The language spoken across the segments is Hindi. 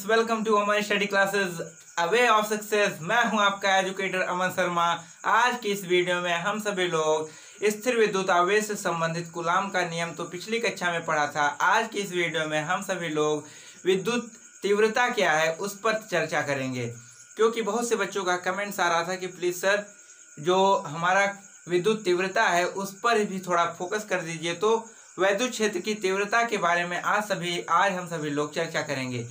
वेलकम टू हमारी study classes a way of success. मैं हूं आपका एजुकेटर अमन शर्मा। आज की इस वीडियो में हम सभी लोग स्थिर विद्युत आवेश से संबंधित कूलाम का नियम तो पिछली कक्षा में पढ़ा था। आज की इस वीडियो में हम सभी लोग विद्युत तीव्रता क्या है उस पर चर्चा करेंगे, क्योंकि बहुत से बच्चों का कमेंट्स आ रहा था कि प्लीज सर जो हमारा विद्युत तीव्रता है उस पर भी थोड़ा फोकस कर दीजिए। तो वैद्युत क्षेत्र की तीव्रता के बारे में आज हम सभी लोग चर्चा करेंगे।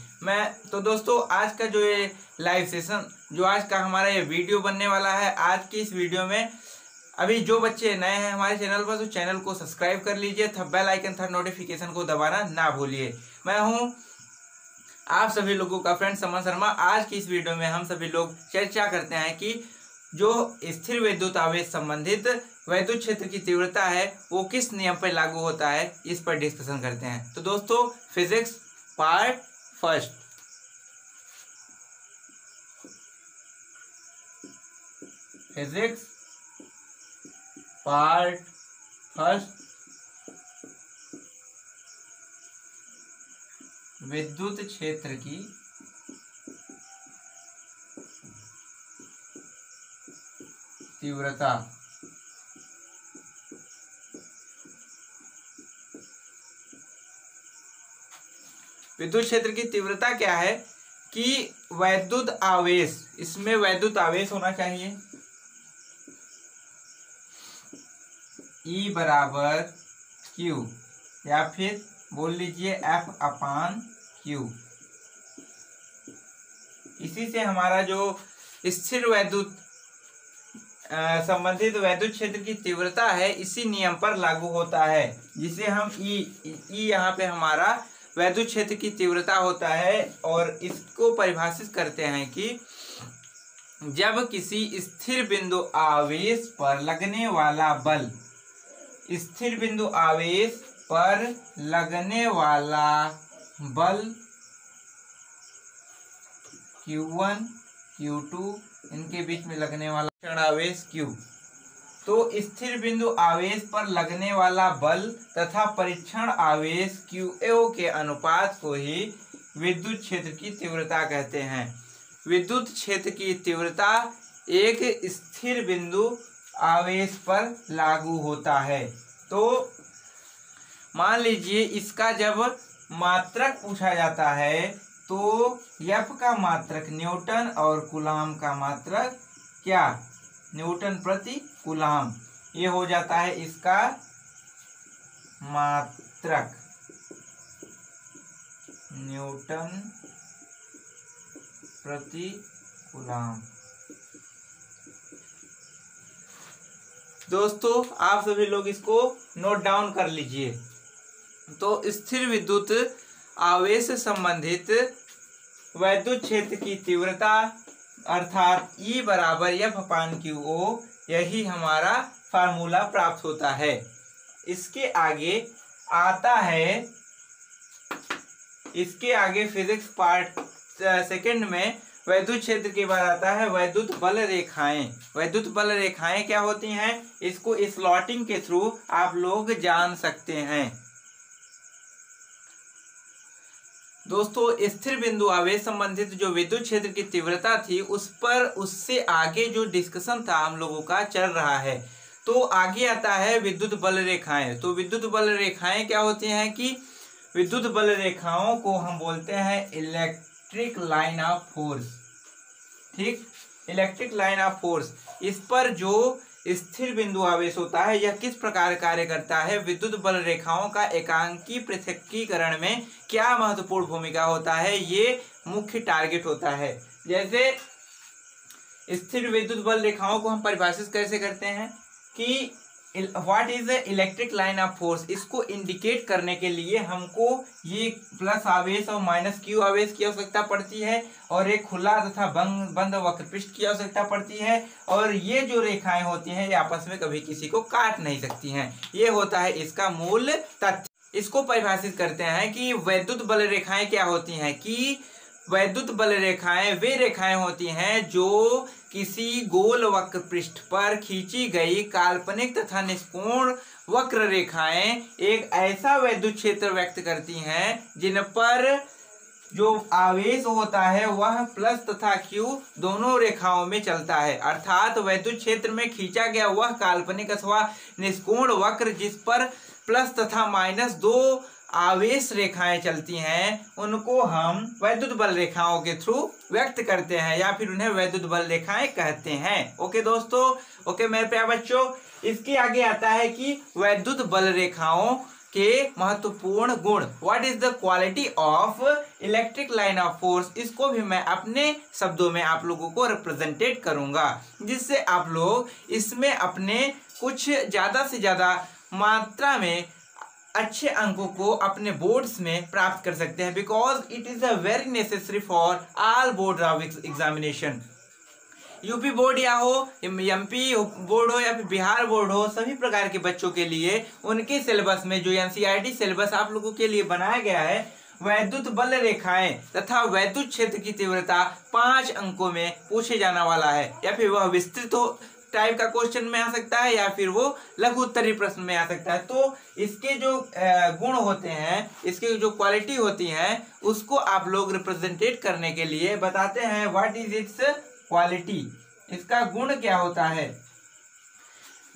तो दोस्तों आज का जो ये लाइव सेशन, जो आज का हमारा ये वीडियो बनने वाला है, आज की इस वीडियो में अभी जो बच्चे नए हैं हमारे चैनल पर तो चैनल को सब्सक्राइब कर लीजिए, बेल आइकन था नोटिफिकेशन को दबाना ना भूलिए। मैं हूँ आप सभी लोगों का फ्रेंड अमन शर्मा। आज की इस वीडियो में हम सभी लोग चर्चा करते हैं कि जो स्थिर विद्युत आवेश संबंधित वैद्युत क्षेत्र की तीव्रता है वो किस नियम पर लागू होता है, इस पर डिस्कशन करते हैं। तो दोस्तों physics part first. Physics part first, विद्युत क्षेत्र की तीव्रता। विद्युत क्षेत्र की तीव्रता क्या है कि वैद्युत आवेश, इसमें वैद्युत आवेश होना चाहिए E बराबर Q, या फिर बोल लीजिए F अपान Q। इसी से हमारा जो स्थिर वैद्युत संबंधित वैद्युत क्षेत्र की तीव्रता है इसी नियम पर लागू होता है, जिसे हम ई यहाँ पे हमारा वैद्युत क्षेत्र की तीव्रता होता है। और इसको परिभाषित करते हैं कि जब किसी स्थिर बिंदु आवेश पर लगने वाला बल, स्थिर बिंदु आवेश पर लगने वाला बल Q1 Q2 इनके बीच में लगने वाला क्षण आवेश Q, तो स्थिर बिंदु आवेश पर लगने वाला बल तथा परीक्षण आवेश QO के अनुपात को ही विद्युत क्षेत्र की तीव्रता कहते हैं। विद्युत क्षेत्र की तीव्रता एक स्थिर बिंदु आवेश पर लागू होता है। तो मान लीजिए इसका जब मात्रक पूछा जाता है तो F का मात्रक न्यूटन और कूलाम का मात्रक क्या, न्यूटन प्रति कूलाम, ये हो जाता है इसका मात्रक, न्यूटन प्रति कूलाम। दोस्तों आप सभी लोग इसको नोट डाउन कर लीजिए। तो स्थिर विद्युत आवेश से संबंधित वैद्युत क्षेत्र की तीव्रता अर्थात E बराबर F अपान QO, यही हमारा फार्मूला प्राप्त होता है। इसके आगे आता है, इसके आगे फिजिक्स पार्ट सेकंड में वैद्युत क्षेत्र के बाद आता है वैद्युत बल रेखाएं। वैद्युत बल रेखाएं क्या होती हैं, इसको स्लॉटिंग के थ्रू आप लोग जान सकते हैं। दोस्तों स्थिर बिंदु आवेश संबंधित जो विद्युत क्षेत्र की तीव्रता थी उस पर उससे आगे जो डिस्कशन था हम लोगों का चल रहा है। तो आगे आता है विद्युत बल रेखाएं। तो विद्युत बल रेखाएं क्या होती हैं कि विद्युत बल रेखाओं को हम बोलते हैं इलेक्ट्रिक लाइन ऑफ फोर्स। ठीक, इलेक्ट्रिक लाइन ऑफ फोर्स। इस पर जो स्थिर बिंदु आवेश होता है यह किस प्रकार कार्य करता है, विद्युत बल रेखाओं का एकांकी पृथक्कीकरण में क्या महत्वपूर्ण भूमिका होता है, ये मुख्य टारगेट होता है। जैसे स्थिर विद्युत बल रेखाओं को हम परिभाषित कैसे करते हैं कि what is electric line of force, इसको इंडिकेट करने के लिए हमको ये प्लस आवेश और माइनस Q आवेश की आवश्यकता पड़ती है, और एक खुला तथा बंद वक्रपृष्ठ की आवश्यकता पड़ती है, और ये जो रेखाएं होती हैं ये आपस में कभी किसी को काट नहीं सकती हैं। ये होता है इसका मूल तथ्य। इसको परिभाषित करते हैं कि वैद्युत बल रेखाएं क्या होती हैं, कि वैद्युत बल रेखाएं वे रेखाएं होती हैं जो किसी गोल वक्र पृष्ठ पर खींची गई काल्पनिक तथा निष्कोण वक्र रेखाएं एक ऐसा वैद्युत क्षेत्र व्यक्त करती हैं जिन पर जो आवेश होता है वह प्लस तथा क्यू दोनों रेखाओं में चलता है, अर्थात वैद्युत क्षेत्र में खींचा गया वह काल्पनिक अथवा निष्कोण वक्र जिस पर प्लस तथा माइनस दो आवेश रेखाएं चलती हैं उनको हम वैद्युत बल रेखाओं के थ्रू व्यक्त करते हैं या फिर उन्हें वैद्युत बल रेखाएं कहते हैं। ओके दोस्तों, ओके मेरे प्यारे बच्चों, इसके आगे आता है कि वैद्युत बल रेखाओं के महत्वपूर्ण गुण। What is the quality of electric line of force, इसको भी मैं अपने शब्दों में आप लोगों को रिप्रेजेंटेट करूंगा, जिससे आप लोग इसमें अपने कुछ ज़्यादा से ज़्यादा मात्रा में अच्छे अंकों को अपने बोर्ड्स में प्राप्त कर सकते हैं, because it is a very necessary for all board of examination. UP board या हो, एमपी बोर्ड हो या फिर बिहार बोर्ड हो, सभी प्रकार के बच्चों के लिए उनके सिलेबस में जो एनसीईआरटी सिलेबस आप लोगों के लिए बनाया गया है, वैद्युत बल रेखाएं तथा वैद्युत क्षेत्र की तीव्रता 5 अंकों में पूछे जाने वाला है, या फिर वह विस्तृत टाइप का क्वेश्चन में आ सकता है या फिर वो लघु उत्तरीय प्रश्न में आ सकता है। तो इसके जो गुण होते हैं, इसकी जो क्वालिटी होती है, उसको आप लोग रिप्रेजेंटेट करने के लिए बताते हैं व्हाट इज इट्स क्वालिटी, इसका गुण क्या होता है।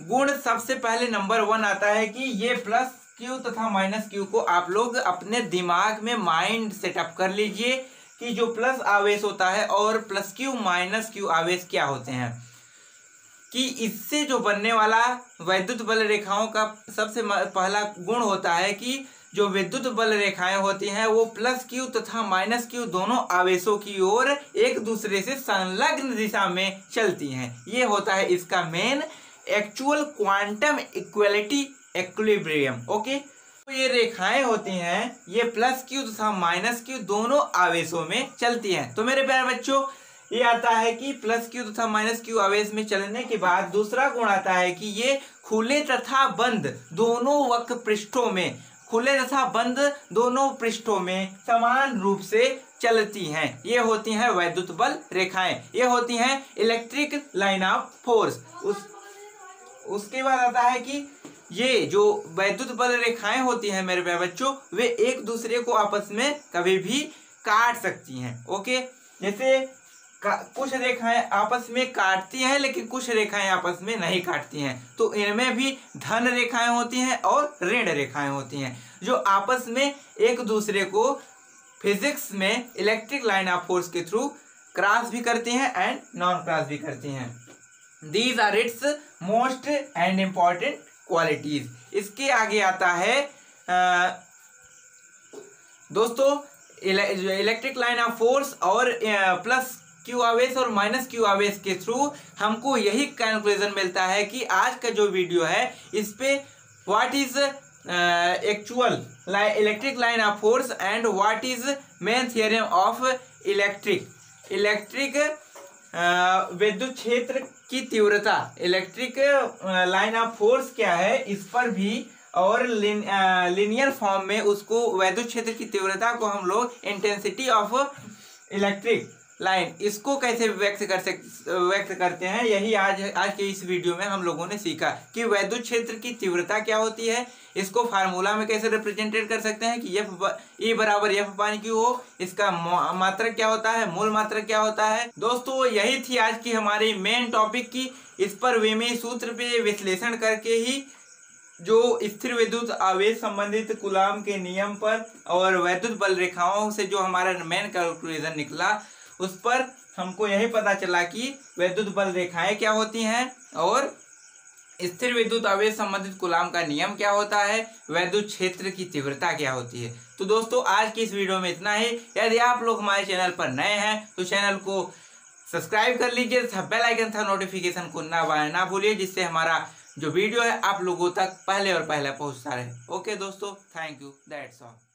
गुण सबसे पहले नंबर 1 आता है कि ये प्लस क्यू तथा माइनस क्यू को आप लोग अपने दिमाग में माइंड सेटअप कर लीजिए कि जो प्लस आवेश होता है और प्लस क्यू माइनस क्यू आवेश क्या होते हैं, कि इससे जो बनने वाला वैद्युत बल रेखाओं का सबसे पहला गुण होता है कि जो विद्युत बल रेखाएं होती हैं वो प्लस क्यू तथा माइनस क्यू दोनों आवेशों की ओर एक दूसरे से संलग्न दिशा में चलती हैं। ये होता है इसका main actual quantum equality equilibrium. Okay, तो ये रेखाएं होती हैं, ये प्लस क्यू तथा माइनस क्यू दोनों आवेशों में चलती हैं। तो मेरे प्यारे बच्चों, ये आता है कि प्लस क्यू तथा माइनस क्यू आवेश में चलने के बाद दूसरा गुण आता है कि ये खुले तथा बंद दोनों वक्र पृष्ठों में, खुले तथा बंद दोनों पृष्ठों में समान रूप से चलती हैं। ये होती हैं वैद्युत बल रेखाएं, ये होती हैं इलेक्ट्रिक लाइन ऑफ फोर्स। उसके बाद आता है कि ये जो वैद्युत बल रेखाएं होती हैं मेरे प्यारे बच्चों, वे एक दूसरे को आपस में कभी भी काट सकती हैं। ओके, जैसे कुछ रेखाएं आपस में काटती हैं लेकिन कुछ रेखाएं आपस में नहीं काटती हैं, तो इनमें भी धन रेखाएं होती हैं और ऋण रेखाएं होती हैं जो आपस में एक दूसरे को फिजिक्स में इलेक्ट्रिक लाइन ऑफ फोर्स के थ्रू क्रॉस भी करती हैं एंड नॉन क्रॉस भी करती हैं। These are its most and important qualities. इसके आगे आता है दोस्तों इलेक्ट्रिक लाइन ऑफ फोर्स और प्लस क्यू आवेश और माइनस क्यू आवेश के थ्रू हमको यही कंक्लूजन मिलता है कि आज का जो वीडियो है इस पे what is actual electric line of force and what is main theorem of electric विद्युत क्षेत्र की तीव्रता, इलेक्ट्रिक लाइन ऑफ फोर्स क्या है इस पर भी, और लिनियर फॉर्म में उसको वैद्युत क्षेत्र की तीव्रता को हम लोग इंटेंसिटी ऑफ इलेक्ट्रिक लाइन, इसको कैसे व्यक्त करते हैं, यही आज के इस वीडियो में हम लोगों ने सीखा कि वैद्युत क्षेत्र की तीव्रता क्या होती है, इसको फार्मूला में कैसे रिप्रेजेंटेट कर सकते हैं कि E बराबर F पानी क्यू हो, इसका मात्रक क्या होता है, मूल मात्रक क्या होता है। दोस्तों यही थी आज की हमारी मेन टॉपिक की, इस पर वेमी सूत्र पे विश्लेषण करके ही जो स्थिर विद्युत आवेश संबंधित कूलाम के नियम पर और वैद्युत बल रेखाओं से जो हमारा मेन कैलकुलेशन निकला, उस पर हमको यही पता चला कि वैद्युत बल रेखाएं क्या होती हैं और स्थिर विद्युत आवेश संबंधित कूलाम का नियम क्या होता है, वैद्युत क्षेत्र की तीव्रता क्या होती है। तो दोस्तों आज की इस वीडियो में इतना ही। यदि आप लोग हमारे चैनल पर नए हैं तो चैनल को सब्सक्राइब कर लीजिए तथा बेल आइकन था नोटिफिकेशन को ना भूलिए, जिससे हमारा जो वीडियो है आप लोगों तक पहले और पहले पहुंचता रहे। ओके दोस्तों, थैंक यू, दैट्स ऑल।